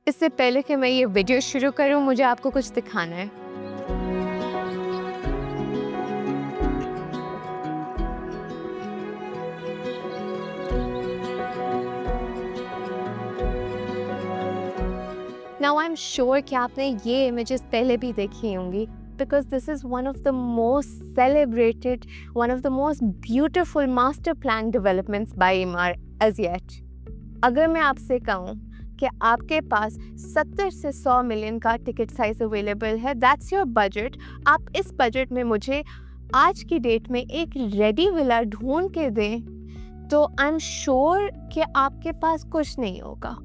इससे पहले कि मैं ये वीडियो शुरू करूं, मुझे आपको कुछ दिखाना है। नाउ आई एम श्योर कि आपने ये इमेजेस पहले भी देखी होंगी, because this is one of the most celebrated, one of the most beautiful master plan developments by Emaar as yet. अगर मैं आपसे कहूँ कि आपके पास 70 से 100 मिलियन का टिकट साइज अवेलेबल है, दैट्स योर बजट, आप इस बजट में मुझे आज की डेट में एक रेडी विला ढूंढ के दें, तो आई एम श्योर कि आपके पास कुछ नहीं होगा।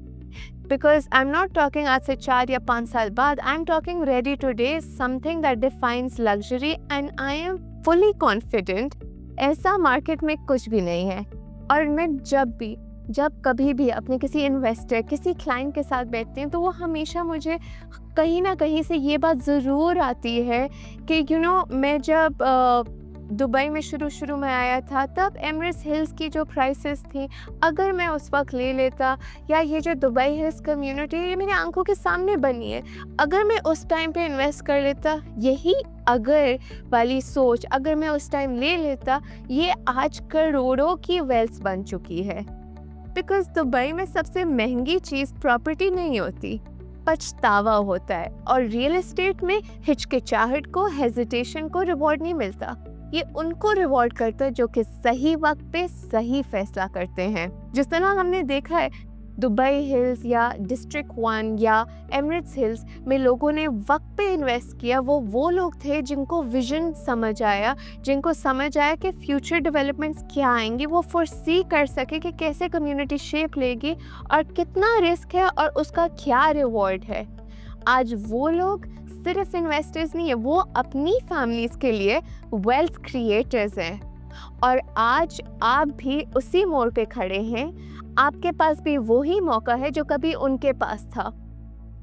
Because I'm not talking आज से 4 या 5 साल बाद, I'm talking ready today, something that defines luxury, and I am fully confident ऐसा मार्केट में कुछ भी नहीं है। और मैं जब कभी भी अपने किसी इन्वेस्टर, किसी क्लाइंट के साथ बैठते हैं, तो वो हमेशा मुझे कहीं ना कहीं से ये बात ज़रूर आती है कि मैं जब दुबई में शुरू में आया था, तब एमरेट्स हिल्स की जो प्राइसेस थी, अगर मैं उस वक्त ले लेता, या ये जो दुबई हिल्स कम्युनिटी ये मेरी आंखों के सामने बनी है, अगर मैं उस टाइम पे इन्वेस्ट कर लेता, यही अगर वाली सोच अगर मैं उस टाइम ले लेता, ये आज करोड़ों की वेल्थ बन चुकी है। बिकॉज दुबई में सबसे महंगी चीज़ प्रॉपर्टी नहीं होती, पछतावा होता है। और रियल एस्टेट में हिचकिचाहट को, हेजिटेशन को रिवॉर्ड नहीं मिलता, ये उनको रिवॉर्ड करता है जो कि सही वक्त पे सही फैसला करते हैं। जिस तरह हमने देखा है दुबई हिल्स या डिस्ट्रिक्ट 1 या एमरेट्स हिल्स में लोगों ने वक्त पे इन्वेस्ट किया, वो लोग थे जिनको विजन समझ आया, जिनको समझ आया कि फ्यूचर डेवलपमेंट्स क्या आएंगी, वो फोरसी कर सके कि कैसे कम्युनिटी शेप लेगी और कितना रिस्क है और उसका क्या रिवॉर्ड है। आज वो लोग सिर्फ इन्वेस्टर्स नहीं है, वो अपनी फैमिलीज के लिए वेल्थ क्रिएटर्स हैं। और आज आप भी उसी मोड़ पे खड़े हैं, आपके पास भी वही मौका है जो कभी उनके पास था।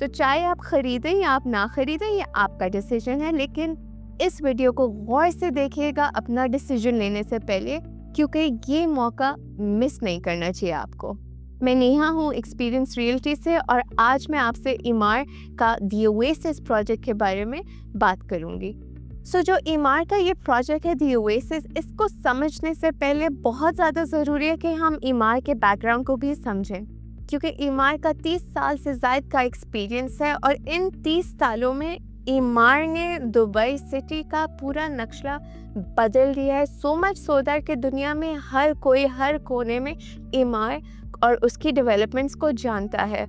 तो चाहे आप खरीदें या आप ना खरीदें, ये आपका डिसीजन है, लेकिन इस वीडियो को गौर से देखिएगा अपना डिसीजन लेने से पहले, क्योंकि ये मौका मिस नहीं करना चाहिए आपको। मैं नेहा हूँ एक्सपीरियंस रियल्टी से, और आज मैं आपसे ईमार का द ओएसिस प्रोजेक्ट के बारे में बात करूँगी। जो ईमार का ये प्रोजेक्ट है द ओएसिस, इसको समझने से पहले बहुत ज़्यादा ज़रूरी है कि हम ईमार के बैकग्राउंड को भी समझें, क्योंकि ईमार का 30 साल से ज़ायद का एक्सपीरियंस है, और इन 30 सालों में ईमार ने दुबई सिटी का पूरा नक्शा बदल दिया है। सो मच सो दैट कि दुनिया में हर कोई हर कोने में ईमार और उसकी डेवलपमेंट्स को जानता है।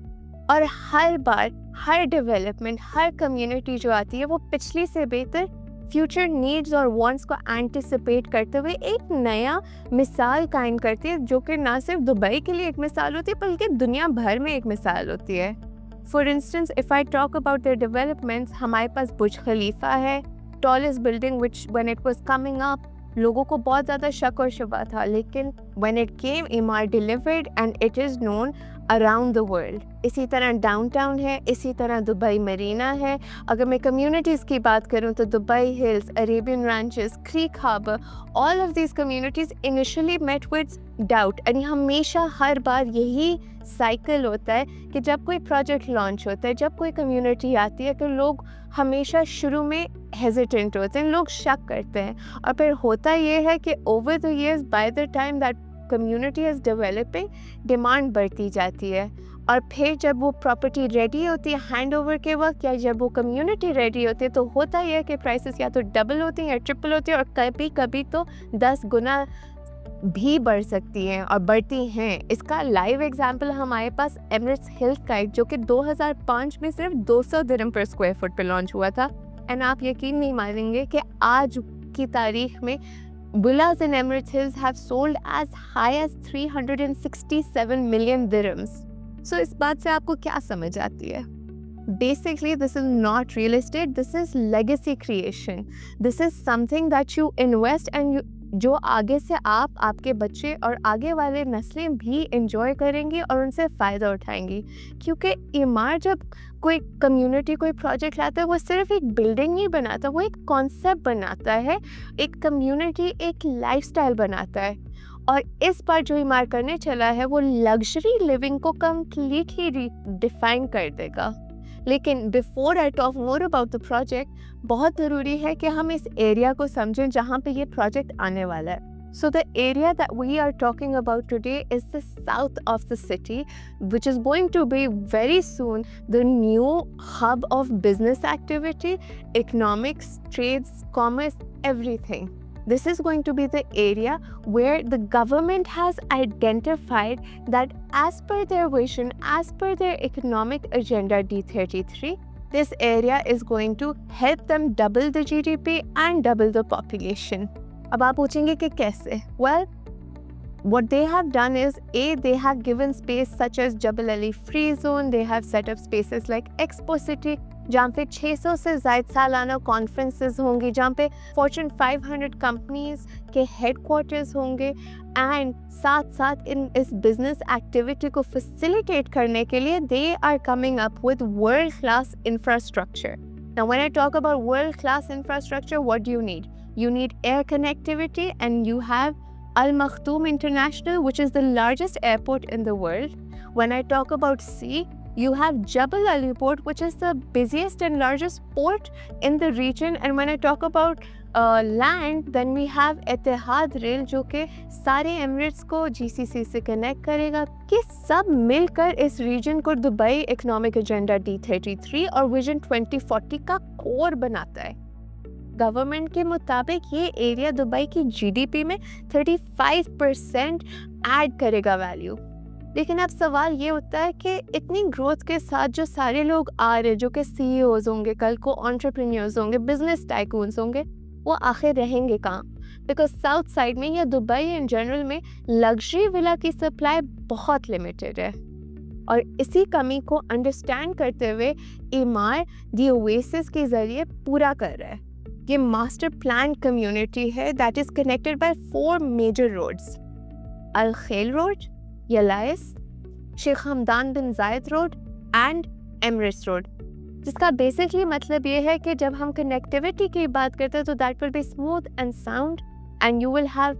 और हर बार हर डेवलपमेंट, हर कम्युनिटी जो आती है, वो पिछली से बेहतर फ्यूचर नीड्स और वांट्स को एंटिसिपेट करते हुए एक नया मिसाल कायम करती है, जो कि ना सिर्फ दुबई के लिए एक मिसाल होती है बल्कि दुनिया भर में एक मिसाल होती है। For instance, if I talk about their developments, हमारे पास बुर्ज खलीफा है, tallest building, which when it was coming up लोगों को बहुत ज़्यादा शक और शुबा था, लेकिन when it came, Emaar delivered and it is known around the world. इसी तरह डाउनटाउन है, इसी तरह दुबई मरीना है। अगर मैं कम्युनिटीज़ की बात करूं तो Dubai Hills, Arabian Ranches, Creek Harbour, all of these communities initially met with doubt. यानी हमेशा हर बार यही साइकिल होता है कि जब कोई प्रोजेक्ट लॉन्च होता है, जब कोई कम्युनिटी आती है, तो लोग हमेशा शुरू में हेजिटेंट होते हैं, लोग शक करते हैं, और फिर होता ये है कि over the years, by the time that community is developing, demand बढ़ती जाती है। और फिर जब वो प्रॉपर्टी रेडी होती है हैंड ओवर के वक्त, या जब वो कम्युनिटी रेडी होती है, तो होता यह है कि प्राइसेस या तो डबल होती हैं या ट्रिपल होती हैं, और कभी कभी तो 10 गुना भी बढ़ सकती हैं और बढ़ती हैं। इसका लाइव एग्जाम्पल हमारे पास एमरेट्स हिल्स का है, जो कि 2005 में सिर्फ 200 दिरहम पर स्क्वायर फुट पे लॉन्च हुआ था। एंड आप यकीन नहीं मानेंगे कि आज की तारीख में villas in Emirates Hills have sold as high as 367 million dirhams. So इस बात से आपको क्या समझ आती है? Basically, this is not real estate. This is legacy creation. This is something that you invest and जो आगे से आप, आपके बच्चे और आगे वाले नस्लें भी इंजॉय करेंगी और उनसे फ़ायदा उठाएंगी। क्योंकि ईमार जब कोई कम्युनिटी, कोई प्रोजेक्ट लाता है, वो सिर्फ एक बिल्डिंग नहीं बनाता, वो एक कॉन्सेप्ट बनाता है, एक कम्युनिटी, एक लाइफस्टाइल बनाता है। और इस बार जो ईमार करने चला है वो लग्जरी लिविंग को कम्प्लीटली डिफाइन कर देगा। लेकिन before I talk more about the project, बहुत ज़रूरी है कि हम इस एरिया को समझें जहाँ पे ये प्रोजेक्ट आने वाला है। So the area that we are talking about today is the south of the city, which is going to be very soon the new hub of business activity, economics, trades, commerce, everything. This is going to be the area where the government has identified that as per their vision, as per their economic agenda D33, this area is going to help them double the GDP and double the population. अब आप पूछेंगे कि कैसे? Well, what they have done is, they have given space such as Jabal Ali Free Zone, they have set up spaces like Expo City, जहाँ पे 600 से ज़ायद सालाना conferences होंगी, जहाँ पे Fortune 500 कंपनीज के हेडक्वार्टर्स होंगे, एंड साथ साथ इस बिजनेस एक्टिविटी को फैसिलिटेट करने के लिए they are coming up with world class infrastructure. Now when I talk about world class infrastructure, what do you need? You need air connectivity, and you have Al Maktoum International, which is the largest airport in the world. When I talk about sea, you have Jabal Ali Port, which is the busiest and largest port in the region. And when I talk about land, then we have Etihad Rail, जो कि सारे Emirates को GCC से connect करेगा, कि सब मिलकर इस रीजन को दुबई इकोनॉमिक एजेंडा D33 और विजन 2040 का कोर बनाता है. गवर्नमेंट के मुताबिक ये एरिया दुबई की जीडीपी में 35% ऐड करेगा वैल्यू. लेकिन अब सवाल ये उठता है कि इतनी ग्रोथ के साथ जो सारे लोग आ रहे, जो कि CEOs होंगे, कल को एंटरप्रेन्योर्स होंगे, बिजनेस टाइकून्स होंगे, वो आखिर रहेंगे कहाँ? बिकॉज साउथ साइड में या दुबई इन जनरल में लग्जरी विला की सप्लाई बहुत लिमिटेड है. और इसी कमी को अंडरस्टैंड करते हुए ईमार दी ओएसिस के ज़रिए पूरा कर रहा है. ये मास्टर प्लान कम्युनिटी है that is connected by 4 major roads: Al Khail road, Yalayis, Sheikh Hamdan bin Zayed road and Emirates road. जिसका बेसिकली मतलब ये है कि जब हम कनेक्टिविटी की बात करते हैं तो that will be smooth and sound, and you will have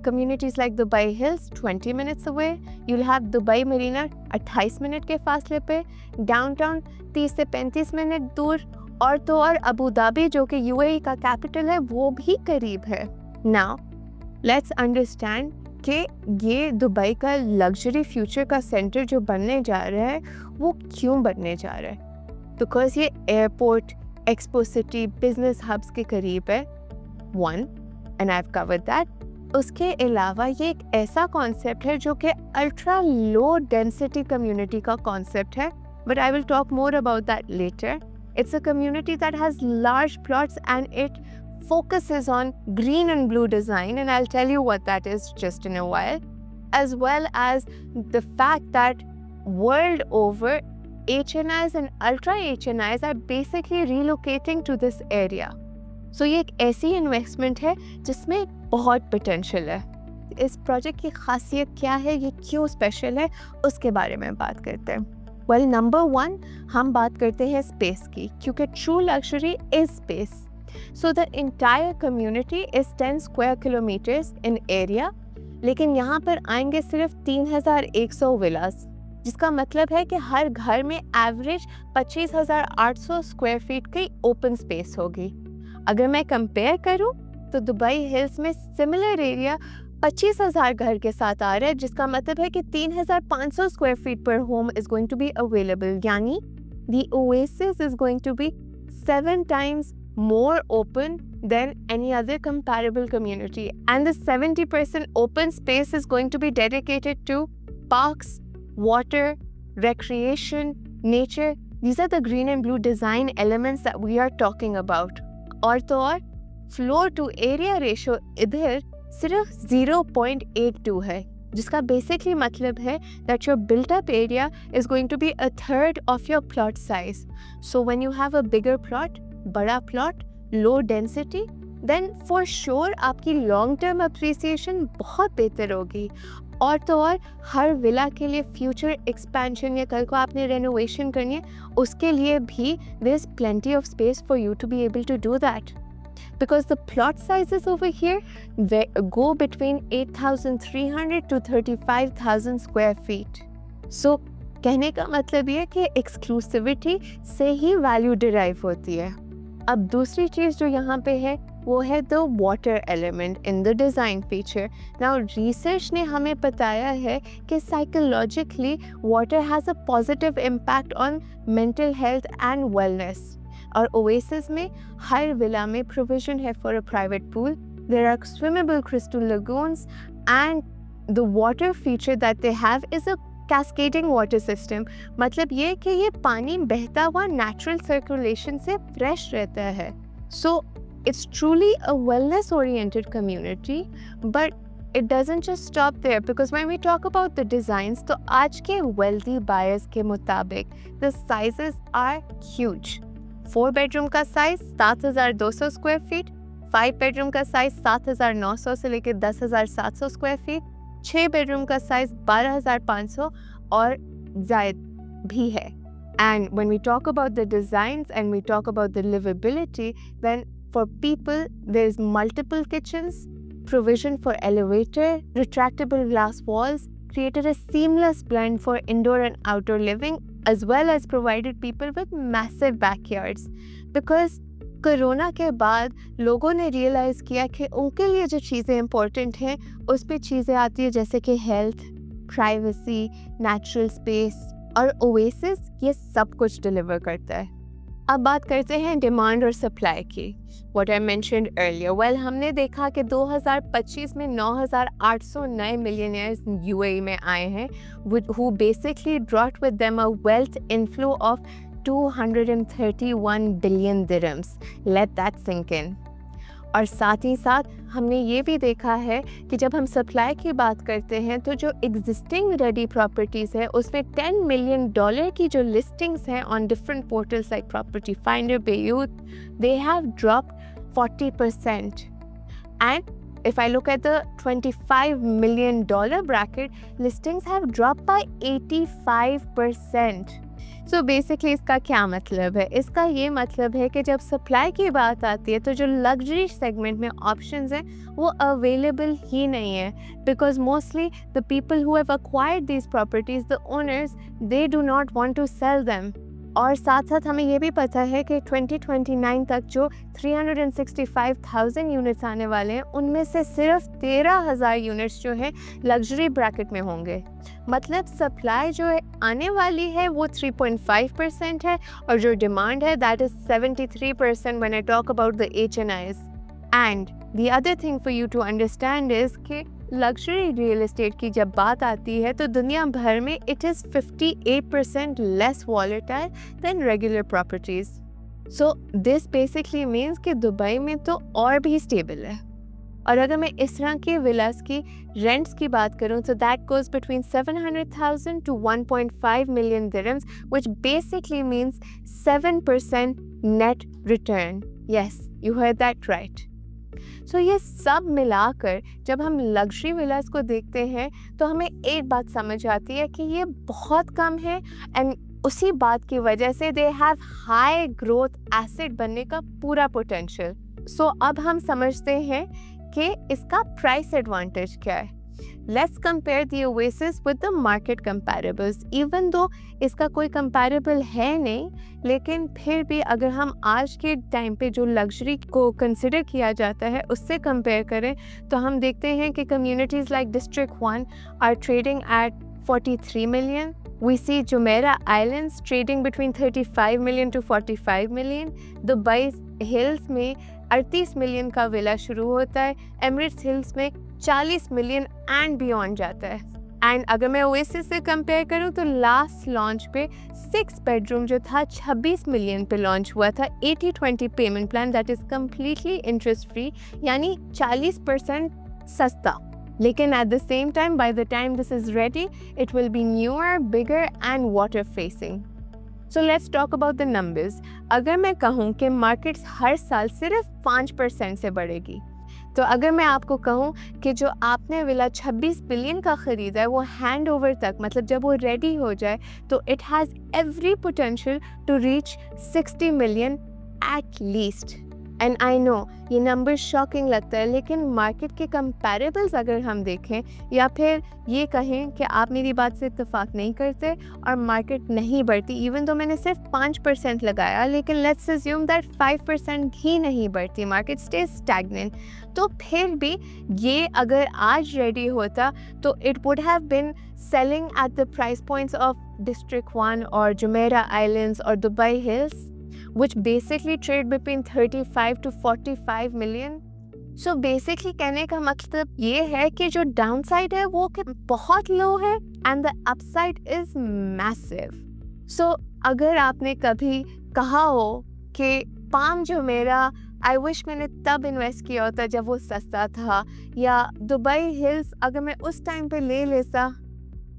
communities like Dubai Hills 20 minutes away, you'll have Dubai Marina 28 minute के फासले पे, डाउनटाउन 30 से 35 मिनट दूर, और तो और अबू धाबी जो कि UAE का कैपिटल है वो भी करीब है. नाउ लेट्स अंडरस्टैंड कि ये दुबई का लग्जरी फ्यूचर का सेंटर जो बनने जा रहा है वो क्यों बनने जा रहा है. बिकॉज ये airport, expo city, business hubs के करीब है, 1, and I have covered that. उसके अलावा ये एक ऐसा कॉन्सेप्ट है जो कि अल्ट्रा लो डेंसिटी कम्युनिटी का कॉन्सेप्ट है, but I will talk more about that later. It's a community that has large plots and it focuses on green and blue design, and I'll tell you what that is just in a while, as well as the fact that world over HNIs and ultra HNIs are basically relocating to this area. So ये एक ऐसी investment है जिसमें बहुत potential है. इस project की खासियत क्या है, ये क्यों स्पेशल है, उसके बारे में बात करते हैं. वेल, नंबर 1 हम बात करते हैं स्पेस की, क्योंकि true luxury is space. So the entire community is 10 square kilometres in area, लेकिन यहाँ पर आएंगे सिर्फ 3100 विलास, जिसका मतलब है कि हर घर में एवरेज 25,800 स्क्वायर फीट की ओपन स्पेस होगी. अगर मैं कंपेयर करूँ तो दुबई हिल्स में सिमिलर एरिया 25,000 घर के साथ आ रहा है, जिसका मतलब है कि 3,500 स्क्वायर फीट पर home is going to be available. यानी the Oasis is going to be 7 times more open than any other comparable community, and the 70% open space is going to be dedicated to parks, water, recreation, nature. These are the green and blue design elements that we are talking about. और तो और floor to area ratio इधर सिर्फ 0.82 है, जिसका basically मतलब है that your built up area is going to be a third of your plot size. So when you have a bigger plot, बड़ा plot, low density, then for sure आपकी long term appreciation बहुत बेहतर होगी. और तो और हर villa के लिए फ्यूचर एक्सपेंशन या कल को आपने रेनोवेशन करनी है, उसके लिए भी there is plenty of space for you to be able to do that. because the plot sizes over here go between 8,300 to 35,000 square feet. So कहने का मतलब ये है कि एक्सक्लूसिविटी से ही वैल्यू डिराइव होती है। अब दूसरी चीज़ जो यहाँ पे है वो है the water element in the design feature. Now research ने हमें बताया है कि psychologically water has a positive impact on mental health and wellness. और ओएसिस में हर विला में प्रोविजन है for a private pool, there are swimmable crystal lagoons and the water feature that they have is a cascading water system. मतलब ये कि ये पानी बहता हुआ नेचुरल सर्कुलेशन से फ्रेश रहता है। So it's truly a wellness oriented community, but it doesn't just stop there, because when we talk about the designs, तो आज के wealthy buyers के मुताबिक the sizes are huge। 4 bedroom का साइज 7,200 स्क्वायर फीट, 5 bedroom का size 7,900 से लेकर 10,700 square feet, 6 bedroom का साइज 12,500 और ज़ायद भी है। And when we talk about the designs and we talk about the livability, then for people there's multiple kitchens, provision for elevator, retractable glass walls, created a seamless blend for indoor and outdoor living, as well as provided people with massive backyards. Because corona के बाद लोगों ने realise किया कि उनके लिए जो चीज़ें इंपॉर्टेंट हैं उस पे चीज़ें आती है जैसे कि हेल्थ, प्राइवेसी, नेचुरल स्पेस, और ओएसिस ये सब कुछ डिलीवर करता है। अब बात करते हैं डिमांड और सप्लाई की। What I mentioned earlier, well, हमने देखा कि 2025 में 9,800 नए मिलियनियर्स यूएई में आए हैं, who basically brought with them a wealth inflow of 231 billion dirhams. Let that sink in. और साथ ही साथ हमने ये भी देखा है कि जब हम सप्लाई की बात करते हैं तो जो एग्जिस्टिंग रेडी प्रॉपर्टीज़ है उसमें $10 million की जो लिस्टिंग्स हैं on different portals like Property Finder, Bayut, they have dropped 40%. And if I look at the $25 million bracket, listings have dropped by 85%. So basically इसका क्या मतलब है? इसका ये मतलब है कि जब सप्लाई की बात आती है तो जो लग्जरी सेगमेंट में ऑप्शंस हैं वो अवेलेबल ही नहीं है, because mostly the people who have acquired these properties, the owners, they do not want to sell them. और साथ साथ हमें ये भी पता है कि 2029 तक जो 365,000 यूनिट्स आने वाले हैं उनमें से सिर्फ 13,000 यूनिट्स जो है लग्जरी ब्रैकेट में होंगे। मतलब सप्लाई जो है आने वाली है वो 3.5% है और जो डिमांड है that is 73% when I talk about the HNIs। And the other thing for you to understand is कि लग्जरी रियल एस्टेट की जब बात आती है तो दुनिया भर में it is 58% less volatile than regular properties. So this basically means कि दुबई में तो और भी स्टेबल है। और अगर मैं इस तरह के विलास की रेंट्स की बात करूं तो that goes between 700,000 to 1.5 million dirhams, which basically means 7% net return. Yes, you heard that right. सो ये सब मिलाकर जब हम लग्जरी विलास को देखते हैं तो हमें एक बात समझ आती है कि ये बहुत कम है, एंड उसी बात की वजह से they have high growth asset बनने का पूरा पोटेंशियल। सो अब हम समझते हैं कि इसका प्राइस एडवांटेज क्या है। Let's compare the Oasis with the market comparables. Even though इसका कोई कंपैरेबल है नहीं, लेकिन फिर भी अगर हम आज के टाइम पे जो लग्जरी को कंसिडर किया जाता है उससे कंपेयर करें तो हम देखते हैं कि communities like district 1 are trading at 43 million. We see Jumeirah Islands trading between 35 million to 45 million. Dubai hills में 38 मिलियन का विला शुरू होता है, एमिरेट्स हिल्स में 40 मिलियन एंड बियॉन्ड जाता है। एंड अगर मैं ओएसिस से कंपेयर करूं तो लास्ट लॉन्च पे 6 बेडरूम जो था 26 मिलियन पे लॉन्च हुआ था। 80-20 payment plan that is completely interest free, यानी 40% सस्ता। लेकिन at the same time, by the time this is ready, it will be newer, bigger and water facing. So let's talk about the numbers. अगर मैं कहूँ कि markets हर साल सिर्फ 5% से बढ़ेगी, तो अगर मैं आपको कहूँ कि जो आपने विला 26 बिलियन का ख़रीदा है वो हैंड ओवर तक, मतलब जब वो रेडी हो जाए, तो it has every potential to reach 60 million at least. And I know ये नंबर शॉकिंग लगता है, लेकिन मार्केट के कंपैरेबल्स अगर हम देखें या फिर ये कहें कि आप मेरी बात से इत्तेफाक नहीं करते और मार्केट नहीं बढ़ती, इवन तो मैंने सिर्फ 5% लगाया, लेकिन लेट्स अज्यूम दैट 5% ही नहीं बढ़ती, मार्केट स्टे स्टैग्नेंट, तो फिर भी ये अगर आज रेडी होता तो it would have been selling at the price points of district 1 और जुमेरा आइलैंड्स और Dubai hills, which basically trade between 35 to 45 million. So basically कहने का मतलब ये है कि जो downside है वो कि बहुत low है and the upside is massive. So अगर आपने कभी कहा हो कि पाम जो मेरा आई विश मैंने तब इन्वेस्ट किया होता जब वो सस्ता था, या दुबई हिल्स अगर मैं उस टाइम पे ले लेता,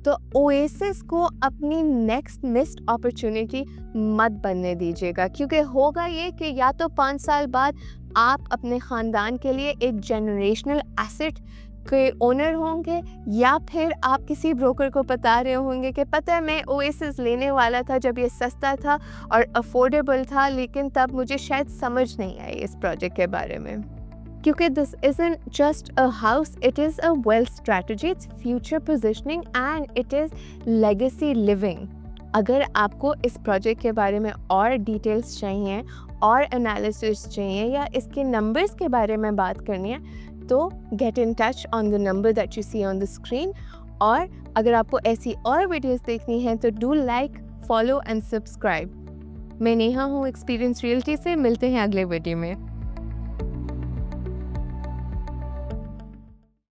तो ओएसिस को अपनी नेक्स्ट मिस्ड अपॉर्चुनिटी मत बनने दीजिएगा, क्योंकि होगा ये कि या तो 5 साल बाद आप अपने ख़ानदान के लिए एक जनरेशनल एसेट के ओनर होंगे, या फिर आप किसी ब्रोकर को बता रहे होंगे कि पता है मैं ओएसिस लेने वाला था जब ये सस्ता था और अफोर्डेबल था, लेकिन तब मुझे शायद समझ नहीं आई इस प्रोजेक्ट के बारे में। क्योंकि this isn't just a house, it is a wealth strategy, it's future positioning and it is legacy living. अगर आपको इस प्रोजेक्ट के बारे में और डिटेल्स चाहिए और एनालिसिस चाहिए या इसके नंबर्स के बारे में बात करनी है, तो get in touch on the number that you see on the screen. और अगर आपको ऐसी और वीडियोस देखनी है तो do like, follow and subscribe. मैं नेहा हूँ एक्सपीरियंस रियल्टी से। मिलते हैं अगले वीडियो में।